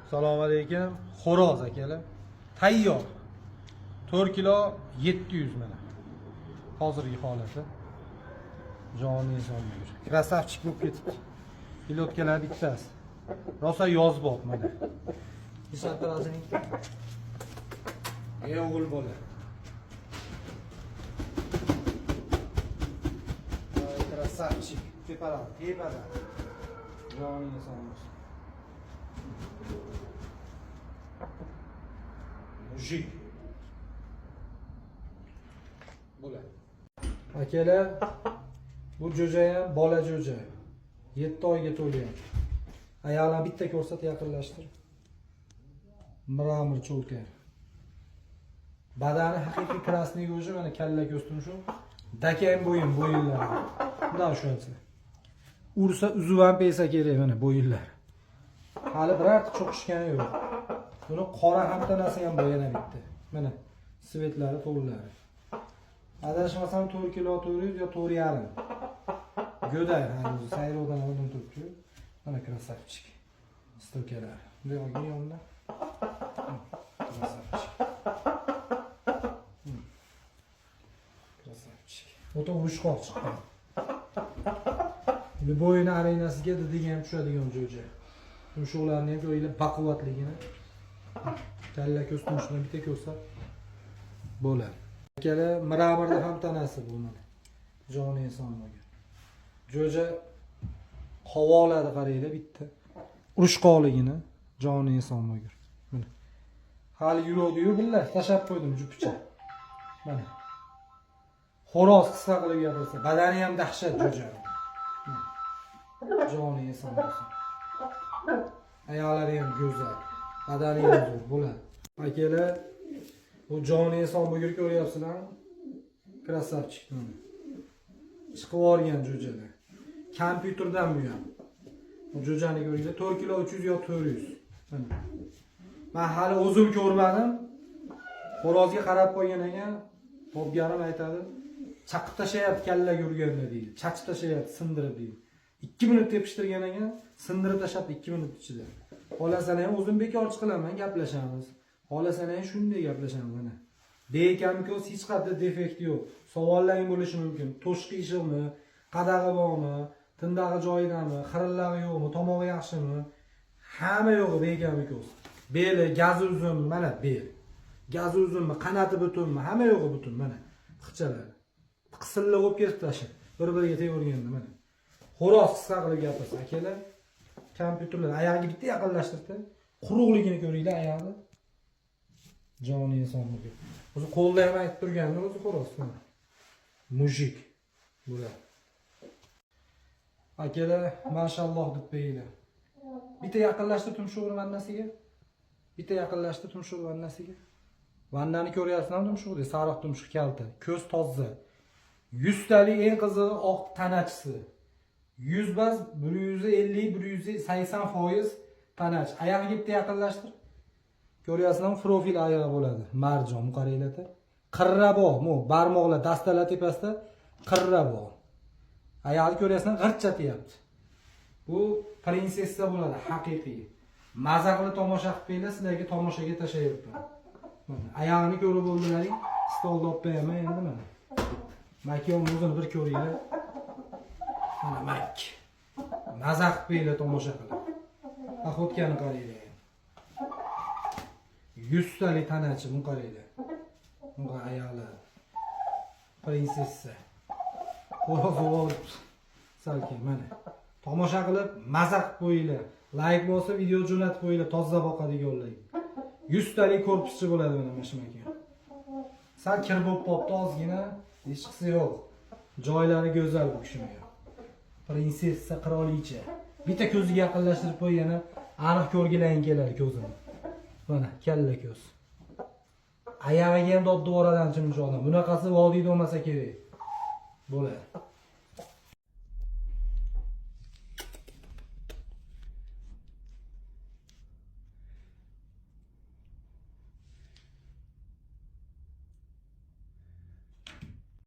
Assalomu alaykum. Xo'roz akalar. Tayyor. 4 kilo 700 mana. Hozirgi holati. Joni inson bo'lur. Krasavchik bo'lib ketibdi. Pilotkalar bittasi. Rosa yoz bo'p mana. Hisoblarning. O'g'il bola. Krasavchik. Tepada. Joni inson bo'lur. Mujik. Bo'ladi. Akalar, bu jo'ja ham bola jo'ja. 7 oyga to'lgan. Ayollar bitta ko'rsat yaqinlashtir. Mramor cho'lka. Badani haqiqiy krasniy go'ji mana kalla ko'stim shu. Dakang bo'yinlar. Bundan shuncha. Ursa uzib ham pesa kerak mana bo'yinlar. Hali birorta cho'qishgani yo'q. Buni qora hamtanasi ham bor yana bitta. Mana svetlari, to'llari. Adashmasam 4 kilo 400 yo 4,5. Go'day hanuz sayrovdan oldim turibdi. Mana krasavchik. Stokalar. Bunday olgan yonda. Krasavchik. Krasavchik. Foto urushqoq chiqqan. Любойni arenasiga dedigan ham tushadigan jo'ja. Tumshuqlarni ham ko'ringlar baquvvatligini. Kalla ko'stum shuni bitta ko'rsa bo'ladi. Akalar mramorda ham tanasi bu mana. Joni inson bo'lgan. Jo'ja havoladi qaranglar bitta. Urushqoqligini joni inson bo'lgan. Mana. Hali yuradi-yu billah tashab qo'ydim jupicha. Mana. Xo'roz qisqa qilib gapirsa, badani ham dahshat jo'ja. Joni inson bo'lsin. Ayollari ham go'zal. Badani ham zo'r bo'ladi. Akalar, bu joni inson bo'lgan ko'ryapsizlarmi? Krasavchik. Chiqib olgan jo'jalar. Kompyuterdan bu ham. Bu jo'jani ko'ringlar, 4 kilo 300 yo 400. Mana. Men hali o'zim ko'rmadim. Xo'rozga qarab qo'ygan ekan, topganim aytadi, chaqib tashlayapti kalla yurganda deydi. Chaqib tashlayapti, sindirib deydi. 2 minut tepishtirgan ekan, sindirib tashlabdi 2 minut ichida. Xohlasan ham o'zim bekorchi qilaman, gaplashamiz. Xohlasan ham shunday gaplashamiz mana. Bekamko'z hech qanday defekt yo'q. Savollaring bo'lishi mumkin. To'shqi ishimi, qadag'i bormi, tindag'i joyidami, xirillari yo'qmi, tomog'i yaxshimi? Hamma yo'g'i bekamko'z. Beli, gazi uzun, mana bel. Gazi uzunmi, qanoti butunmi, hamma yo'g'i butun mana. Ixchalari. Qisilliq bo'lib ketib tashib. Bir-biriga tegaverganda mana. Xo'roz qisqa qilib gapirsa, akalar, kompyuterlar oyog'iga bitta yaqinlashtirdi. Quruqligini ko'ringlar oyog'i. Joni inson bo'lgan. O'zi qo'lda ham aytib turganda o'zi xo'roz. Mujik. Bo'ladi. Akalar, mashalloh deb qo'yinglar. Bitta yaqinlashtirib tumshug'ini vannasiga. Bitta yaqinlashtirib tumshug'i vannasiga. Vannani ko'ryapsizlarmi tumshug'ida? Sariq tumshuq kalta, ko'z toza. 100 talik eng qizig'i oq tanachisi. 100 bas 150-180% tanach. Oyog'iga bitta yaqinlashtir. Ko'ryapsizlarmi? Profil oyog'i bo'ladi. Marjon, qaranglar-da. Qirra bor, barmoqlar dastalar tepasida qirra bor. Oyog'ini ko'ryapsizlar, g'irchatyapti. Bu prinsessa bo'ladi, haqiqiy. Maza qilib tomosha qilib qo'yinglar, sizlarga tomoshaga tashlayapman. Mana, oyog'ini ko'rib bo'ldilaring, stolda olib qo'yaman endi mana. Makiyom o'zini bir ko'ringlar. Mana mak. Maza qilib qo'yinglar tomosha qilib. Axotkani qaranglar. 100 talik tanachi, buni qaranglar. Bunga ayollar. Prinsessa. Xo'roz olib salkey mana. Tomosha qilib, maza qilib qo'yinglar. Like bo'lsa video jo'natib qo'yinglar, toza boqadiganlarga. 100 talik korpuschi bo'ladi mana mashmaka. Sal kir bo'lib qopti ozgina, hech qisi yo'q. Joylari go'zal bu kishini. Prinsessa, qirolicha. Bitta ko'ziga yaqinlashtirib qo'ygani aniq ko'rgilaring keladi ko'zini. Mana kalla ko'z. Oyog'iga ham doddi boradan chimchoqdan. Bunaqasi vodiyda bo'lmasa kerak. Bo'ladi.